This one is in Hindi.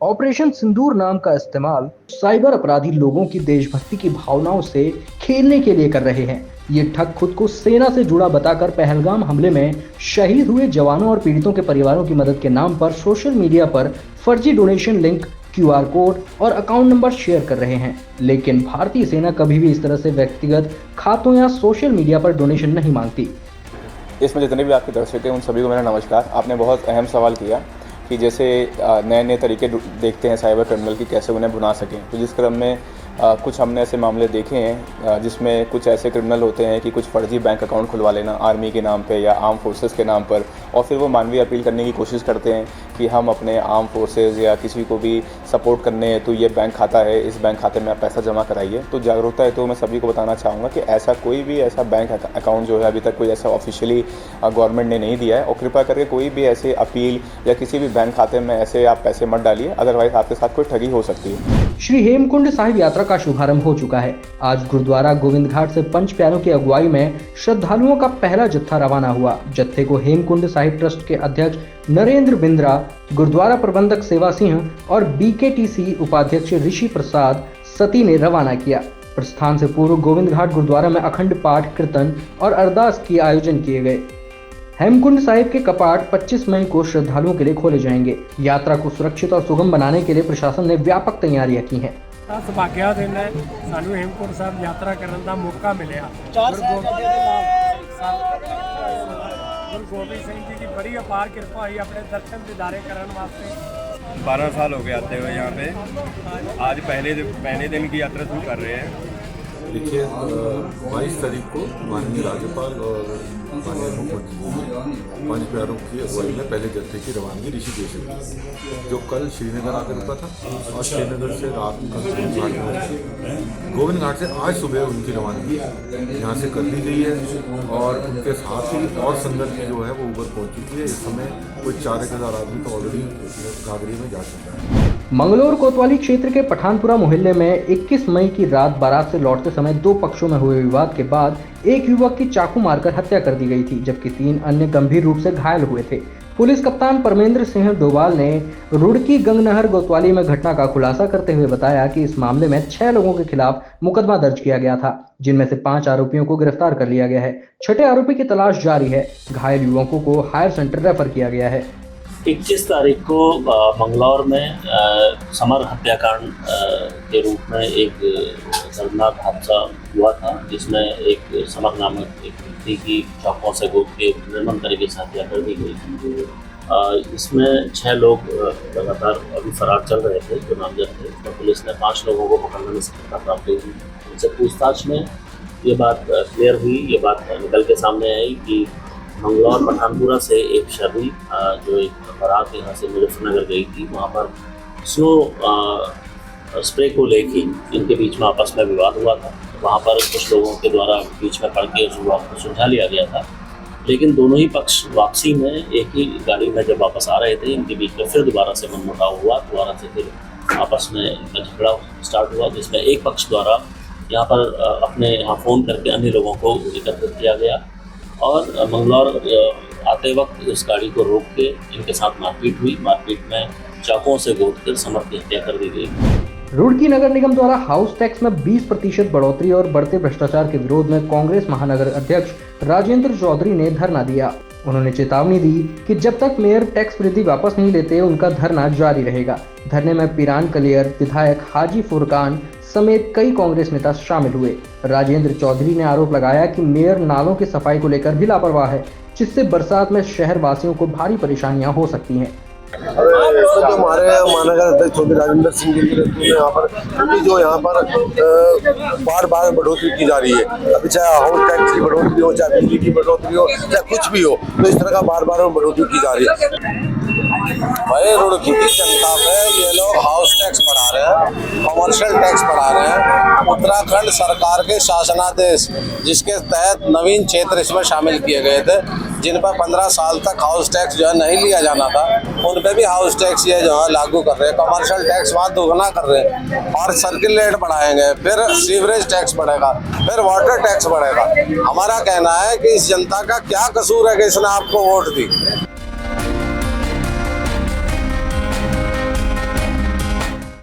ऑपरेशन सिंदूर नाम का इस्तेमाल साइबर अपराधी लोगों की देशभक्ति की भावनाओं से खेलने के लिए कर रहे हैं। ये ठग खुद को सेना से जुड़ा बताकर पहलगाम हमले में शहीद हुए जवानों और पीड़ितों के परिवारों की मदद के नाम पर सोशल मीडिया पर फर्जी डोनेशन लिंक, क्यूआर कोड और अकाउंट नंबर शेयर कर रहे हैं। लेकिन भारतीय सेना कभी भी इस तरह से व्यक्तिगत खातों या सोशल मीडिया पर डोनेशन नहीं मांगती। इसमें जितने भी आपके दर्शक हैं उन सभी को मेरा नमस्कार। आपने बहुत अहम सवाल किया कि जैसे नए नए तरीके देखते हैं साइबर क्रिमिनल की, कैसे उन्हें भुना सकें। तो जिस क्रम में कुछ हमने ऐसे मामले देखे हैं जिसमें कुछ ऐसे क्रिमिनल होते हैं कि कुछ फर्जी बैंक अकाउंट खुलवा लेना आर्मी के नाम पे या आर्म फोर्सेस के नाम पर, और फिर वो मानवीय अपील करने की कोशिश करते हैं कि हम अपने आर्म फोर्सेस या किसी को भी सपोर्ट करने हैं तो ये बैंक खाता है, इस बैंक खाते में आप पैसा जमा कराइए। तो जागरूकता है तो मैं सभी को बताना चाहूँगा कि ऐसा कोई भी ऐसा बैंक अकाउंट जो है अभी तक कोई ऐसा ऑफिशियली गवर्नमेंट ने नहीं दिया है। और कृपया करके कोई भी ऐसे अपील या किसी भी बैंक खाते में ऐसे आप पैसे मत डालिए, अदरवाइज आपके साथ कोई ठगी हो सकती है। श्री हेमकुंड साहिब यात्रा का शुभारंभ हो चुका है। आज गुरुद्वारा गोविंद घाट से पंच प्यारों की अगुवाई में श्रद्धालुओं का पहला जत्था रवाना हुआ। जत्थे को हेमकुंड साहिब ट्रस्ट के अध्यक्ष नरेंद्र बिंद्रा, गुरुद्वारा प्रबंधक सेवा सिंह और बीकेटीसी उपाध्यक्ष ऋषि प्रसाद सती ने रवाना किया। प्रस्थान से पूर्व गोविंद घाट गुरुद्वारा में अखंड पाठ, कीर्तन और अरदास की आयोजन किए गए। हेमकुंड साहिब के कपाट 25 मई को श्रद्धालुओं के लिए खोले जाएंगे। यात्रा को सुरक्षित और सुगम बनाने के लिए प्रशासन ने व्यापक तैयारियां की हैं। ਸੁਭਾਗਿਆ ਦਿਨ ਹੈ ਸਾਨੂੰ ਹੇਮਕੁੰਟ ਸਾਹਿਬ ਯਾਤਰਾ ਕਰਨ ਦਾ ਮੌਕਾ ਮਿਲਿਆ। ਗੁਰੂ ਗੋਬਿੰਦ ਸਿੰਘ जी की बड़ी अपार कृपा हुई अपने दर्शन दीदारे करने वास्ते। 12 साल हो गए आते हुए यहाँ पे। आज पहले दिन की यात्रा शुरू कर रहे हैं। देखिए 22 तारीख को माननीय राज्यपाल और माननीय मुख्यमंत्री ने पंच प्यारों की अगुवाई में पहले जत्थे की रवानगी ऋषिकेश में, जो कल श्रीनगर आकर रुका था और श्रीनगर से रात गोविंद घाट से आज सुबह उनकी रवानगी यहाँ से कर दी गई है। और उनके साथ ही और संगत जो है वो ऊपर पहुँच चुकी है। इस समय कोई 4,000 आदमी तो ऑलरेडी घाघरी में जा चुका है। मंगलौर कोतवाली क्षेत्र के पठानपुरा मोहल्ले में 21 मई की रात बारात से लौटते समय दो पक्षों में हुए विवाद के बाद एक युवक की चाकू मारकर हत्या कर दी गई थी, जबकि 3 अन्य गंभीर रूप से घायल हुए थे। पुलिस कप्तान परमेंद्र सिंह डोभाल ने रुड़की गंगनहर कोतवाली में घटना का खुलासा करते हुए बताया कि इस मामले में 6 लोगों के खिलाफ मुकदमा दर्ज किया गया था, जिनमें से 5 आरोपियों को गिरफ्तार कर लिया गया है। 6ठे आरोपी की तलाश जारी है। घायल युवकों को हायर सेंटर रेफर किया गया है। 21 तारीख को मंगलौर में समर हत्याकांड के रूप में एक दर्दनाक हादसा हुआ था, जिसमें एक समर नामक एक व्यक्ति की चाकुओं से गोद के निर्मम तरीके से हत्या कर दी गई। इसमें 6 लोग लगातार अभी फरार चल रहे थे जो नामजद थे, तो पुलिस ने 5 लोगों को पकड़ने में सफलता प्राप्त हुई। उनसे पूछताछ में ये बात क्लियर हुई, ये बात निकल के सामने आई कि मंगलौर पठानपुरा से एक शादी जो एक बारात यहाँ से मुजफ्फरनगर गई थी, वहाँ पर स्नो स्प्रे को लेके इनके बीच में आपस में विवाद हुआ था। वहाँ पर कुछ लोगों के द्वारा बीच में पड़ के उस विवाद को सुलझा लिया गया था, लेकिन दोनों ही पक्ष वापसी में एक ही गाड़ी में जब वापस आ रहे थे, इनके बीच में फिर दोबारा से मनमुटाव हुआ। दोबारा से फिर आपस में इनका झगड़ा स्टार्ट हुआ, जिसमें एक पक्ष द्वारा यहाँ पर अपने यहाँ फ़ोन करके अन्य लोगों को एकत्रित किया गया और मंगलौर आते वक्त इस गाड़ी को रोक के इनके साथ मारपीट हुई। मारपीट में चाकुओं से गोदकर समर की हत्या कर दी गई। रुड़की नगर निगम द्वारा हाउस टैक्स में 20% बढ़ोतरी और बढ़ते भ्रष्टाचार के विरोध में कांग्रेस महानगर अध्यक्ष राजेंद्र चौधरी ने धरना दिया। उन्होंने चेतावनी दी कि जब तक मेयर टैक्स वृद्धि वापस नहीं लेते उनका धरना जारी रहेगा। धरने में पीरान कलियर, विधायक हाजी फुरकान समेत कई कांग्रेस नेता शामिल हुए। राजेंद्र चौधरी ने आरोप लगाया कि मेयर नालों की सफाई को लेकर भी लापरवाह है, जिससे बरसात में शहर वासियों को भारी परेशानियां हो सकती हैं। तो हमारे महानगर अध्यक्ष चौधरी राजेंद्र सिंह जी के यहाँ पर क्योंकि जो यहाँ पर बार बढ़ोतरी की जा रही है, अभी चाहे हाउस टैक्स की बढ़ोतरी हो, चाहे बिजली की बढ़ोतरी हो, चाहे कुछ भी हो, तो इस तरह का बार बढ़ोतरी की जा रही है। भाई रुड़की की जनता पे ये लोग हाउस टैक्स बढ़ा रहे हैं, कमर्शियल टैक्स बढ़ा रहे हैं। उत्तराखंड सरकार के शासनादेश जिसके तहत नवीन क्षेत्र इसमें शामिल किए गए थे, जिन पर 15 साल तक हाउस टैक्स जो है नहीं लिया जाना था, उन पे भी हाउस टैक्स ये जो है लागू कर रहे हैं। कमर्शियल टैक्स वहाँ दोगुना कर रहे हैं और सर्किल रेट बढ़ाएंगे, फिर सीवरेज टैक्स बढ़ेगा, फिर वाटर टैक्स बढ़ेगा। हमारा कहना है कि इस जनता का क्या कसूर है कि इसने आपको वोट दी।